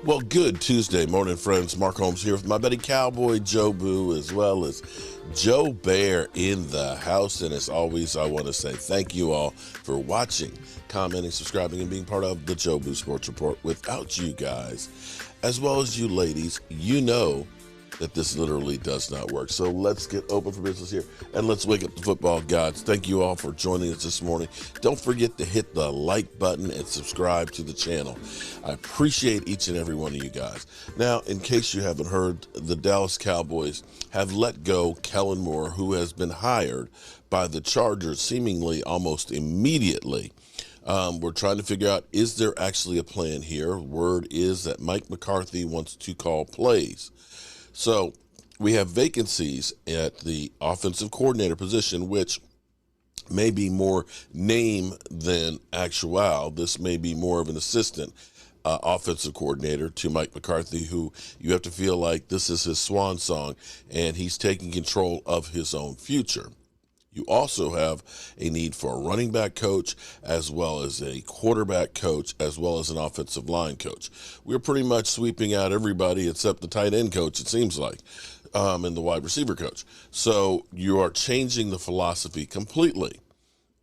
Well, good Tuesday morning, friends. Mark Holmes here with my buddy Cowboy Joe Boo, as well as Joe Bear in the house. And as always, I want to say thank you all for watching, commenting, subscribing, and being part of the Joe Boo Sports Report. Without you guys, as well as you ladies, you know that this literally does not work. So let's get open for business here and let's wake up the football gods. Thank you all for joining us this morning. Don't forget to hit the like button and subscribe to the channel. I appreciate each and every one of you guys. Now, in case you haven't heard, the Dallas Cowboys have let go Kellen Moore, who has been hired by the Chargers seemingly almost immediately. We're trying to figure out, is there actually a plan here? Word is that Mike McCarthy wants to call plays. So we have vacancies at the offensive coordinator position, which may be more name than actual. This may be more of an assistant offensive coordinator to Mike McCarthy, who you have to feel like this is his swan song and he's taking control of his own future. You also have a need for a running back coach, as well as a quarterback coach, as well as an offensive line coach. We're pretty much sweeping out everybody except the tight end coach, it seems like, and the wide receiver coach. So you are changing the philosophy completely.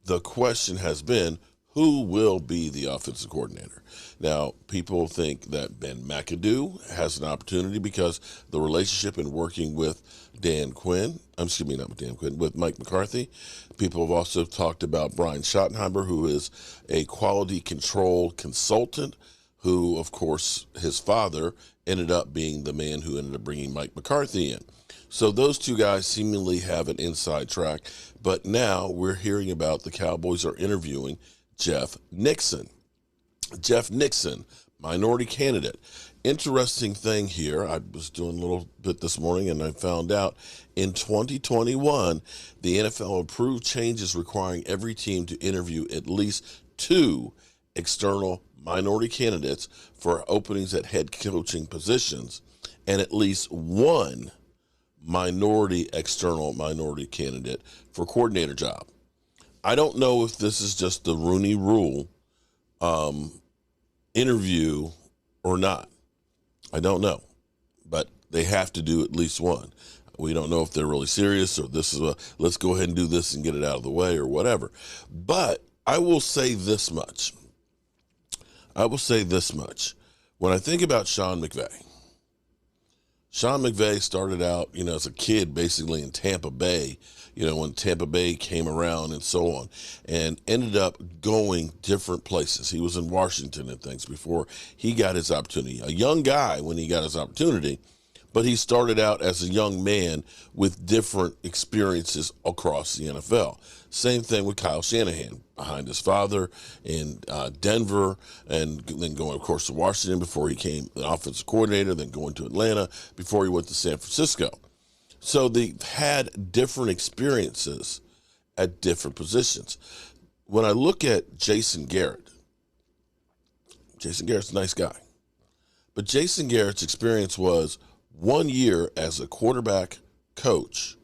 The question has been, who will be the offensive coordinator? Now, people think that Ben McAdoo has an opportunity because the relationship in working with with Mike McCarthy. People have also talked about Brian Schottenheimer, who is a quality control consultant, who, of course, his father ended up being the man who ended up bringing Mike McCarthy in. So those two guys seemingly have an inside track. But now we're hearing about the Cowboys are interviewing Jeff Nixon. Jeff Nixon, minority candidate. Interesting thing here, I was doing a little bit this morning and I found out in 2021, the NFL approved changes requiring every team to interview at least 2 external minority candidates for openings at head coaching positions and at least 1 external minority candidate for coordinator job. I don't know if this is just the Rooney Rule interview or not. I don't know, but they have to do at least 1. We don't know if they're really serious or this is let's go ahead and do this and get it out of the way or whatever. But I will say this much. When I think about Sean McVay started out, as a kid basically in Tampa Bay, when Tampa Bay came around and so on, and ended up going different places. He was in Washington and things before he got his opportunity. A young guy when he got his opportunity, but he started out as a young man with different experiences across the NFL. Same thing with Kyle Shanahan, behind his father in Denver, and then going, of course, to Washington before he became the offensive coordinator, then going to Atlanta before he went to San Francisco. So they had different experiences at different positions. When I look at Jason Garrett's a nice guy. But Jason Garrett's experience was 1 year as a quarterback coach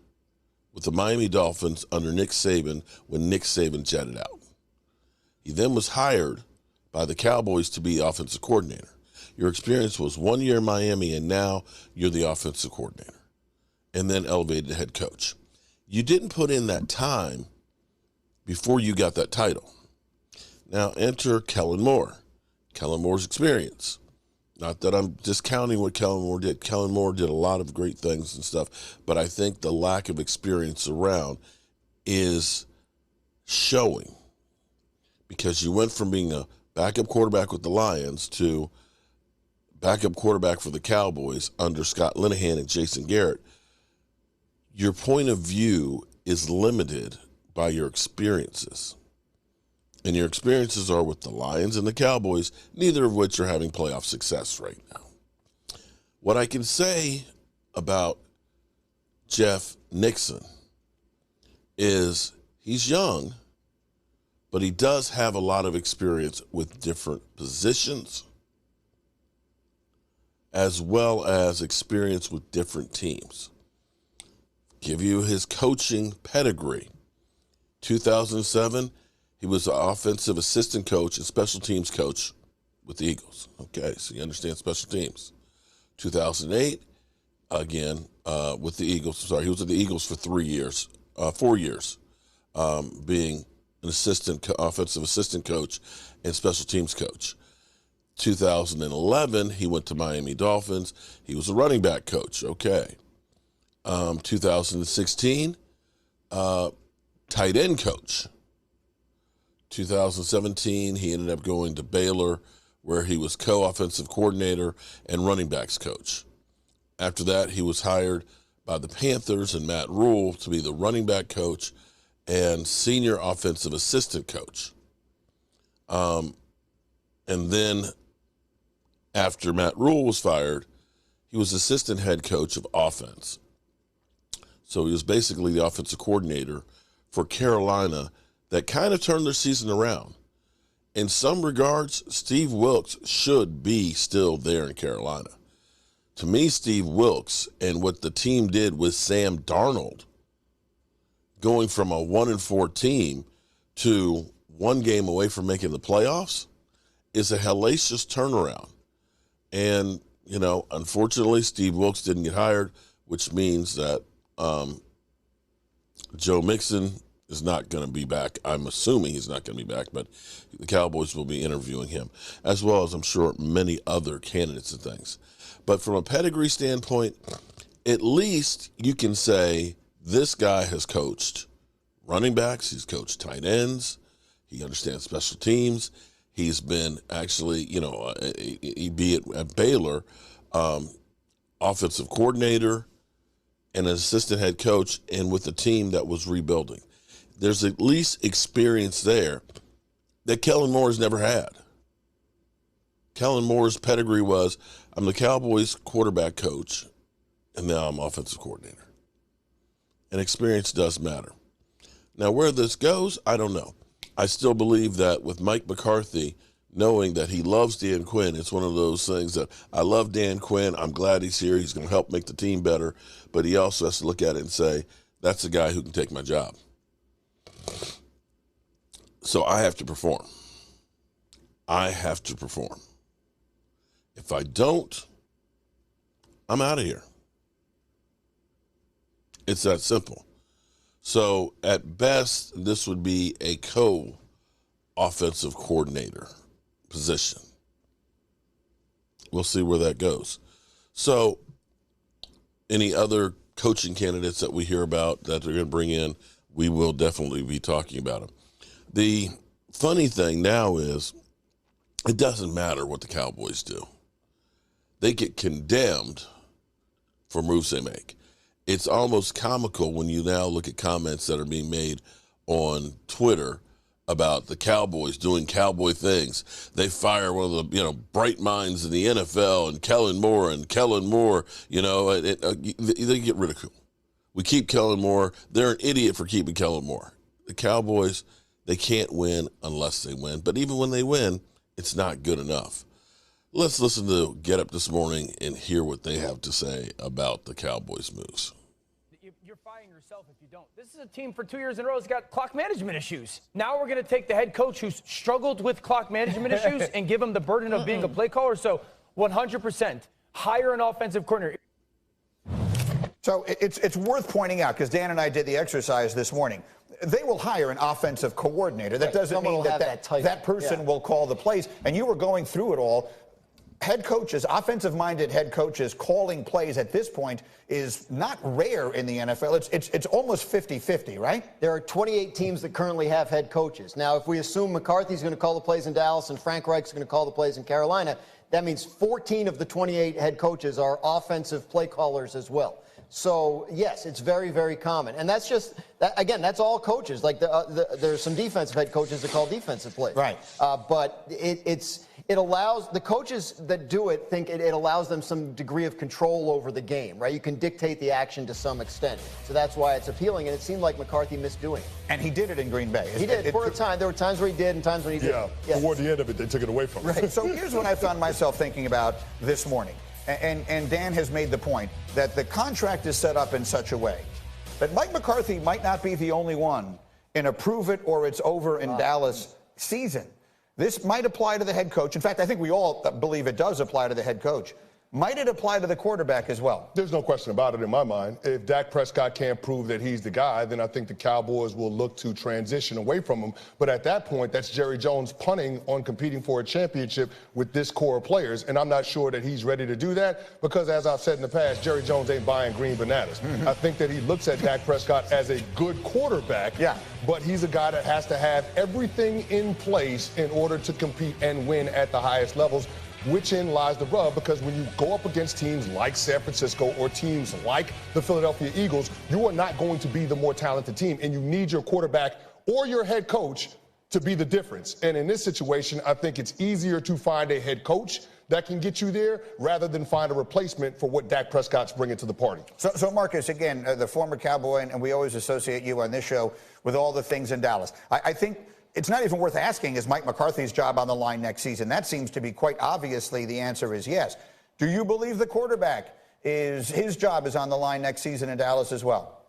with the Miami Dolphins under Nick Saban when Nick Saban jetted out. He then was hired by the Cowboys to be offensive coordinator. Your experience was 1 year in Miami, and now you're the offensive coordinator, and then elevated to head coach. You didn't put in that time before you got that title. Now enter Kellen Moore. Kellen Moore's experience. Not that I'm discounting what Kellen Moore did. Kellen Moore did a lot of great things and stuff, but I think the lack of experience around is showing, because you went from being a backup quarterback with the Lions to backup quarterback for the Cowboys under Scott Linehan and Jason Garrett. Your point of view is limited by your experiences. And your experiences are with the Lions and the Cowboys, neither of which are having playoff success right now. What I can say about Jeff Nixon is he's young, but he does have a lot of experience with different positions, as well as experience with different teams. Give you his coaching pedigree. 2007, he was an offensive assistant coach and special teams coach with the Eagles. Okay, so you understand special teams. 2008, again, with the Eagles. Sorry, he was with the Eagles for 4 years, being an offensive assistant coach and special teams coach. 2011, he went to Miami Dolphins. He was a running back coach. Okay. 2016, tight end coach. 2017, he ended up going to Baylor, where he was co-offensive coordinator and running backs coach. After that, he was hired by the Panthers and Matt Rule to be the running back coach and senior offensive assistant coach. And then after Matt Rule was fired, he was assistant head coach of offense. So he was basically the offensive coordinator for Carolina that kind of turned their season around. In some regards, Steve Wilks should be still there in Carolina. To me, Steve Wilks and what the team did with Sam Darnold, going from a 1-4 team to one game away from making the playoffs, is a hellacious turnaround. And, you know, unfortunately, Steve Wilks didn't get hired, which means that Joe Nixon is not going to be back. I'm assuming he's not going to be back, but the Cowboys will be interviewing him, as well as I'm sure many other candidates and things. But from a pedigree standpoint, at least you can say this guy has coached running backs, he's coached tight ends, he understands special teams. He's been actually, you know, be it at Baylor, offensive coordinator and an assistant head coach, and with a team that was rebuilding. There's at least experience there that Kellen Moore's never had. Kellen Moore's pedigree was, I'm the Cowboys quarterback coach, and now I'm offensive coordinator. And experience does matter. Now, where this goes, I don't know. I still believe that with Mike McCarthy, knowing that he loves Dan Quinn, it's one of those things that I love Dan Quinn. I'm glad he's here. He's going to help make the team better. But he also has to look at it and say, that's the guy who can take my job. So I have to perform. I have to perform. If I don't, I'm out of here. It's that simple. So at best, this would be a co-offensive coordinator position. We'll see where that goes. So any other coaching candidates that we hear about that they're going to bring in, we will definitely be talking about them. The funny thing now is it doesn't matter what the Cowboys do. They get condemned for moves they make. It's almost comical when you now look at comments that are being made on Twitter about the Cowboys doing cowboy things. They fire one of the bright minds in the NFL, and Kellen Moore, they get ridiculed. We keep Kellen Moore. They're an idiot for keeping Kellen Moore. The Cowboys, they can't win unless they win. But even when they win, it's not good enough. Let's listen to Get Up This Morning and hear what they have to say about the Cowboys' moves. You're firing yourself if you don't. This is a team for 2 years in a row that's got clock management issues. Now we're going to take the head coach who's struggled with clock management issues and give him the burden of being a play caller. So 100% hire an offensive coordinator. So it's worth pointing out, because Dan and I did the exercise this morning, they will hire an offensive coordinator. That doesn't mean that person will call the plays. And you were going through it all. Head coaches, offensive-minded head coaches calling plays at this point is not rare in the NFL. It's almost 50-50, right? There are 28 teams that currently have head coaches. Now, if we assume McCarthy's going to call the plays in Dallas and Frank Reich's going to call the plays in Carolina, that means 14 of the 28 head coaches are offensive play callers as well. So, yes, it's very, very common. And that's just, again, that's all coaches. Like, there's some defensive head coaches that call defensive plays. Right. But it allows, the coaches that do it think it allows them some degree of control over the game, right? You can dictate the action to some extent. So that's why it's appealing. And it seemed like McCarthy missed doing it. And he did it in Green Bay. He did for a time. There were times where he did and times when he didn't. Yeah, toward the end of it, they took it away from him. Right. So here's what I found myself thinking about this morning. And Dan has made the point that the contract is set up in such a way that Mike McCarthy might not be the only one in a prove it or it's over in Dallas season. This might apply to the head coach. In fact, I think we all believe it does apply to the head coach. Might it apply to the quarterback as well? There's no question about it in my mind. If Dak Prescott can't prove that he's the guy, then I think the Cowboys will look to transition away from him. But at that point, that's Jerry Jones punting on competing for a championship with this core of players. And I'm not sure that he's ready to do that because, as I've said in the past, Jerry Jones ain't buying green bananas. I think that he looks at Dak Prescott as a good quarterback, but he's a guy that has to have everything in place in order to compete and win at the highest levels. Which in lies the rub, because when you go up against teams like San Francisco or teams like the Philadelphia Eagles, you are not going to be the more talented team, and you need your quarterback or your head coach to be the difference. And in this situation, I think it's easier to find a head coach that can get you there rather than find a replacement for what Dak Prescott's bringing to the party. So Marcus, again, the former Cowboy, and we always associate you on this show with all the things in Dallas. I think it's not even worth asking, is Mike McCarthy's job on the line next season? That seems to be quite obviously the answer is yes. Do you believe the quarterback his job is on the line next season in Dallas as well?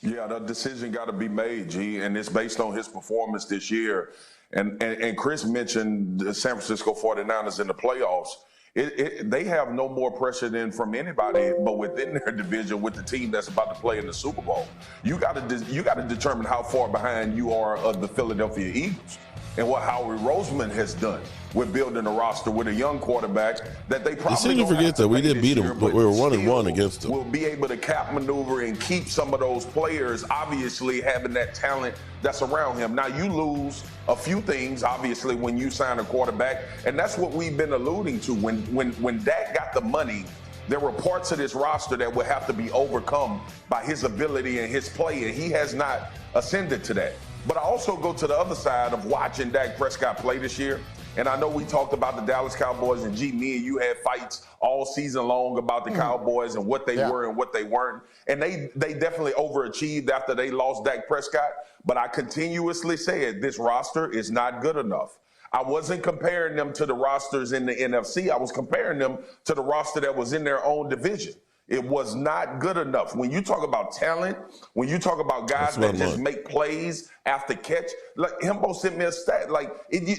Yeah, the decision got to be made, G, and it's based on his performance this year. And Chris mentioned the San Francisco 49ers in the playoffs. They have no more pressure than from anybody, but within their division with the team that's about to play in the Super Bowl. You got to determine how far behind you are of the Philadelphia Eagles and what Howie Roseman has done with building a roster with a young quarterback that they probably you seem to forget that we did beat them, but we were 1-1 against them. We'll be able to cap maneuver and keep some of those players, obviously having that talent that's around him. Now, you lose a few things, obviously, when you sign a quarterback, and that's what we've been alluding to. When Dak got the money, there were parts of this roster that would have to be overcome by his ability and his play, and he has not ascended to that. But I also go to the other side of watching Dak Prescott play this year. And I know we talked about the Dallas Cowboys, and G, me and you had fights all season long about the Cowboys and what they were and what they weren't. And they definitely overachieved after they lost Dak Prescott. But I continuously said this roster is not good enough. I wasn't comparing them to the rosters in the NFC. I was comparing them to the roster that was in their own division. It was not good enough. When you talk about talent, when you talk about guys that just make plays after catch, like Himbo sent me a stat,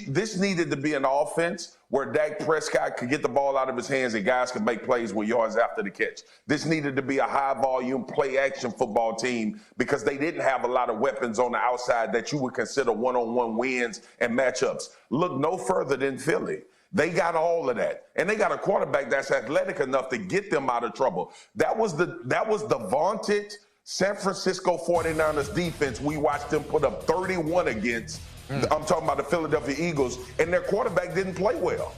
this needed to be an offense where Dak Prescott could get the ball out of his hands and guys could make plays with yards after the catch. This needed to be a high-volume play-action football team because they didn't have a lot of weapons on the outside that you would consider one-on-one wins and matchups. Look no further than Philly. They got all of that. And they got a quarterback that's athletic enough to get them out of trouble. That was the vaunted San Francisco 49ers defense we watched them put up 31 against. I'm talking about the Philadelphia Eagles, and their quarterback didn't play well.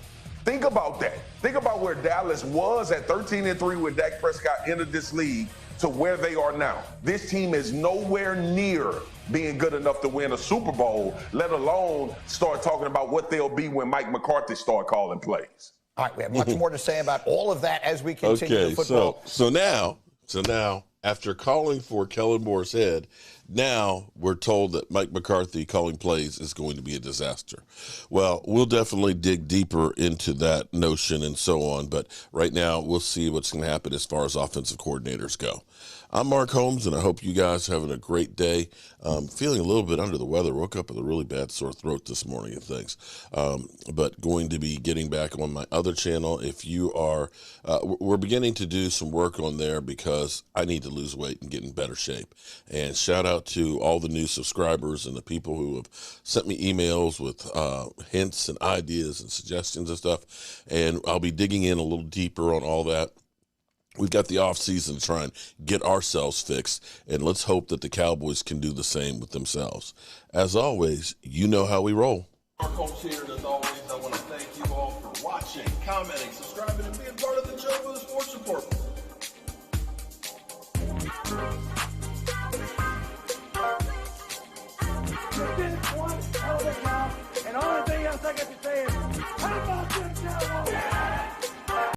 Think about that. Think about where Dallas was at 13-3 when Dak Prescott entered this league to where they are now. This team is nowhere near being good enough to win a Super Bowl, let alone start talking about what they'll be when Mike McCarthy start calling plays. All right, we have much more to say about all of that as we continue football. So now, after calling for Kellen Moore's head, now we're told that Mike McCarthy calling plays is going to be a disaster. Well, we'll definitely dig deeper into that notion and so on, but right now we'll see what's going to happen as far as offensive coordinators go. I'm Mark Holmes, and I hope you guys are having a great day. Feeling a little bit under the weather. Woke up with a really bad sore throat this morning and things. But going to be getting back on my other channel. If you are, we're beginning to do some work on there because I need to lose weight and get in better shape. And shout out to all the new subscribers and the people who have sent me emails with hints and ideas and suggestions and stuff. And I'll be digging in a little deeper on all that. We've got the off season to try and get ourselves fixed, and let's hope that the Cowboys can do the same with themselves. As always, you know how we roll. Mark Holmes here, and as always, I want to thank you all for watching, commenting, subscribing, and being part of the Joe Sports Report.